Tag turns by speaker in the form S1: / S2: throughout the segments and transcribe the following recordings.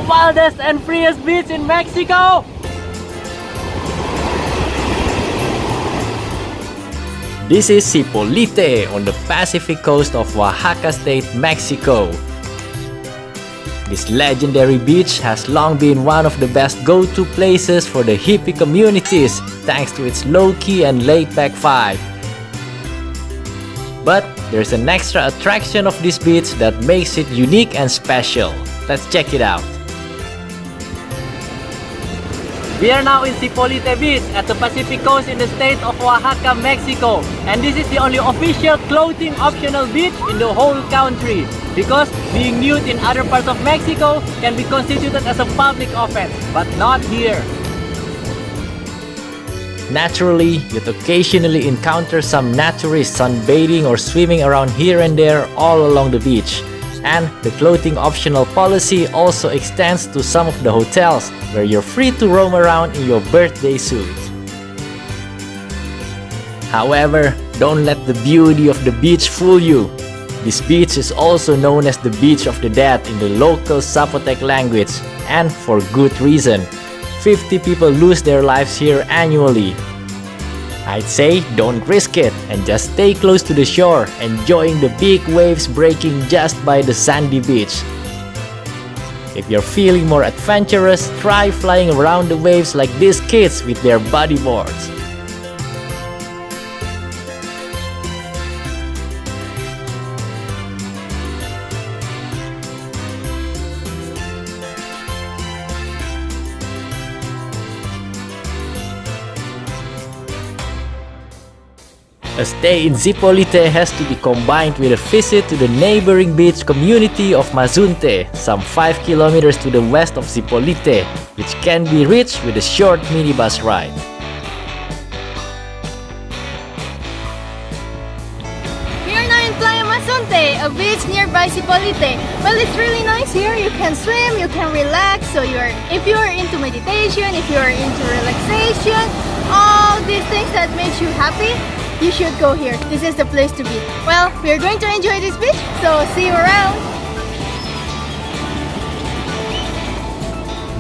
S1: wildest and freest beach in Mexico. This is Zipolite on the Pacific coast of Oaxaca State, Mexico. This legendary beach has long been one of the best go-to places for the hippie communities thanks to its low-key and laid-back vibe. But there's an extra attraction of this beach that makes it unique and special. Let's check it out. We are now in Zipolite Beach at the Pacific coast in the state of Oaxaca, Mexico. And this is the only official clothing optional beach in the whole country. Because being nude in other parts of Mexico can be constituted as a public offense, but not here. Naturally, you'd occasionally encounter some naturists sunbathing or swimming around here and there all along the beach. And the clothing optional policy also extends to some of the hotels where you're free to roam around in your birthday suit. However, don't let the beauty of the beach fool you. This beach is also known as the Beach of the Dead in the local Zapotec language, and for good reason. 50 people lose their lives here annually. I'd say don't risk it and just stay close to the shore, enjoying the big waves breaking just by the sandy beach. If you're feeling more adventurous, try flying around the waves like these kids with their bodyboards. A stay in Zipolite has to be combined with a visit to the neighboring beach community of Mazunte, some 5 kilometers to the west of Zipolite, which can be reached with a short minibus ride.
S2: We are now in Playa Mazunte, a beach nearby Zipolite. Well, it's really nice here. You can swim, you can relax. So if you're into meditation, if you're into relaxation, all these things that makes you happy, you should go here. This is the place to be. Well, we are going to enjoy this beach, so see you around.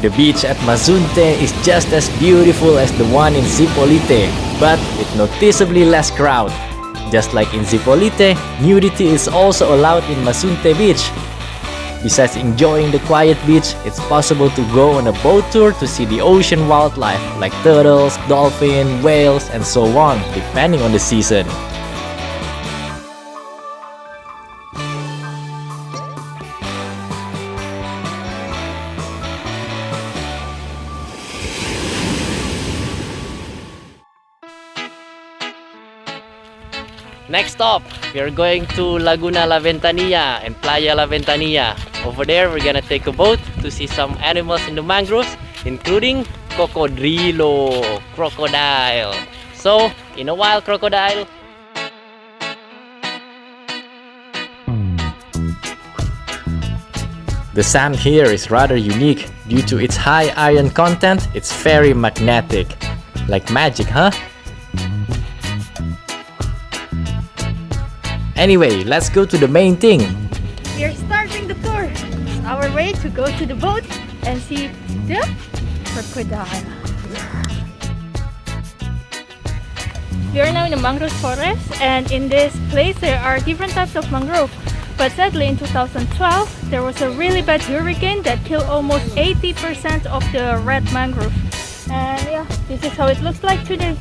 S1: The beach at Mazunte is just as beautiful as the one in Zipolite, but with noticeably less crowd. Just like in Zipolite, nudity is also allowed in Mazunte Beach. Besides enjoying the quiet beach, it's possible to go on a boat tour to see the ocean wildlife like turtles, dolphins, whales, and so on, depending on the season. Next stop, we are going to Laguna La Ventanilla and Playa La Ventanilla. Over there, we're gonna take a boat to see some animals in the mangroves, including crocodile. So, in a while, crocodile. The sand here is rather unique. Due to its high iron content, it's very magnetic. Like magic, huh? Anyway, let's go to the main thing.
S2: We are starting the tour. It's our way to go to the boat and see the crocodile. We are now in the mangrove forest, and in this place there are different types of mangrove. But sadly in 2012 there was a really bad hurricane that killed almost 80% of the red mangrove. And yeah, this is how it looks like today.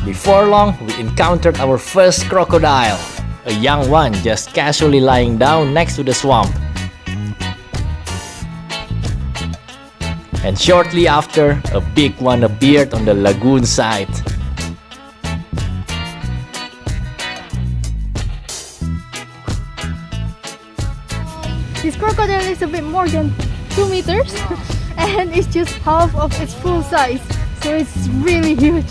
S1: Before long, we encountered our first crocodile, a young one just casually lying down next to the swamp. And shortly after, a big one appeared on the lagoon side.
S2: This crocodile is a bit more than 2 meters and it's just half of its full size, so it's really huge.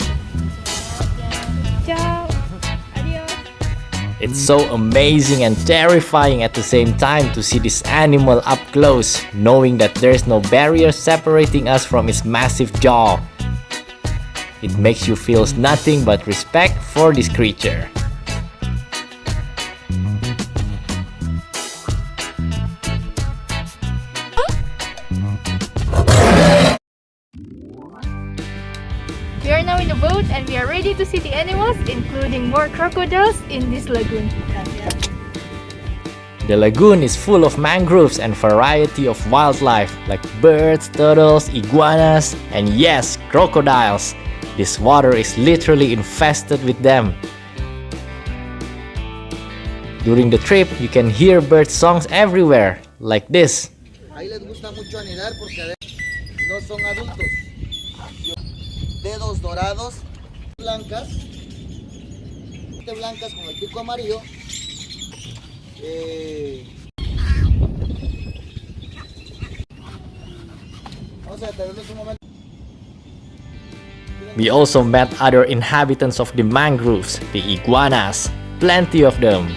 S2: Ciao. Adios.
S1: It's so amazing and terrifying at the same time to see this animal up close, knowing that there's no barrier separating us from its massive jaw. It makes you feel nothing but respect for this creature.
S2: ready to see the animals, including more crocodiles in this lagoon.
S1: The lagoon is full of mangroves and variety of wildlife like birds, turtles, iguanas, and yes, crocodiles. This water is literally infested with them. During the trip, you can hear bird songs everywhere, like this.
S3: Ahí les gusta mucho anidar porque no son adultos. Dedos dorados, blancas con el pico amarillo. Vamos a detenernos un momento.
S1: We also met other inhabitants of the mangroves, the iguanas, plenty of them.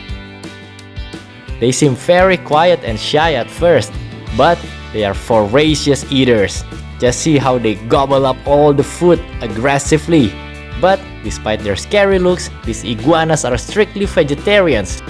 S1: They seem very quiet and shy at first, but they are voracious eaters. Just see how they gobble up all the food aggressively. But despite their scary looks, these iguanas are strictly vegetarians.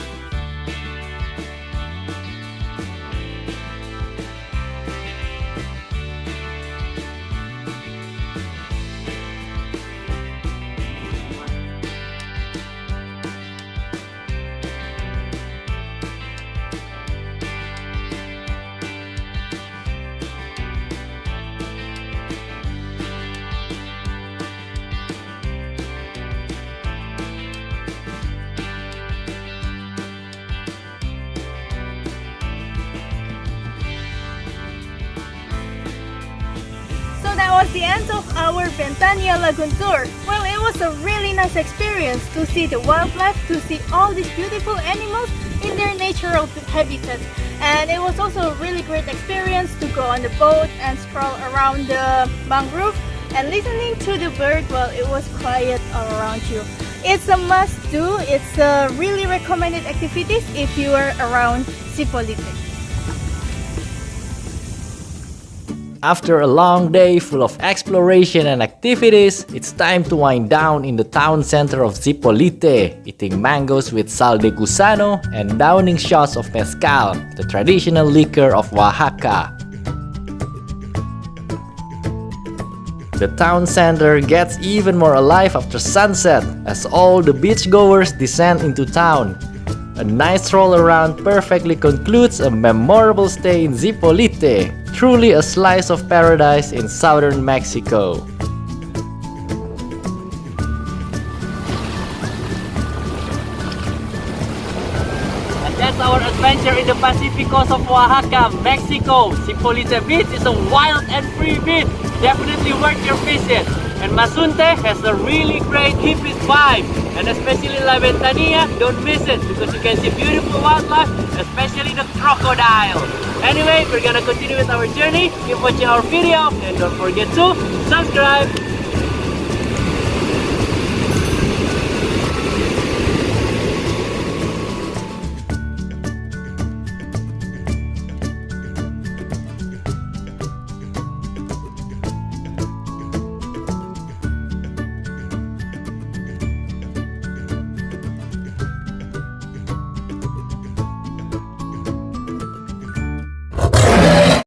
S2: That was the end of our Ventania Lagoon tour. Well, it was a really nice experience to see the wildlife, to see all these beautiful animals in their natural habitat. And it was also a really great experience to go on the boat and stroll around the mangrove and listening to the bird while it was quiet all around you. It's a must do. It's a really recommended activities if you are around Zipolite.
S1: After a long day full of exploration and activities, it's time to wind down in the town center of Zipolite, eating mangoes with sal de gusano and downing shots of mezcal, the traditional liquor of Oaxaca. The town center gets even more alive after sunset as all the beachgoers descend into town. A nice stroll around perfectly concludes a memorable stay in Zipolite, truly a slice of paradise in southern Mexico.
S4: And that's our adventure in the Pacific coast of Oaxaca, Mexico. Zipolite Beach is a wild and free beach, definitely worth your visit. And Mazunte has a really great hippie vibe. And especially La Ventania, don't miss it because you can see beautiful wildlife, especially the crocodiles. Anyway, we're gonna continue with our journey. Keep watching our video and don't forget to subscribe.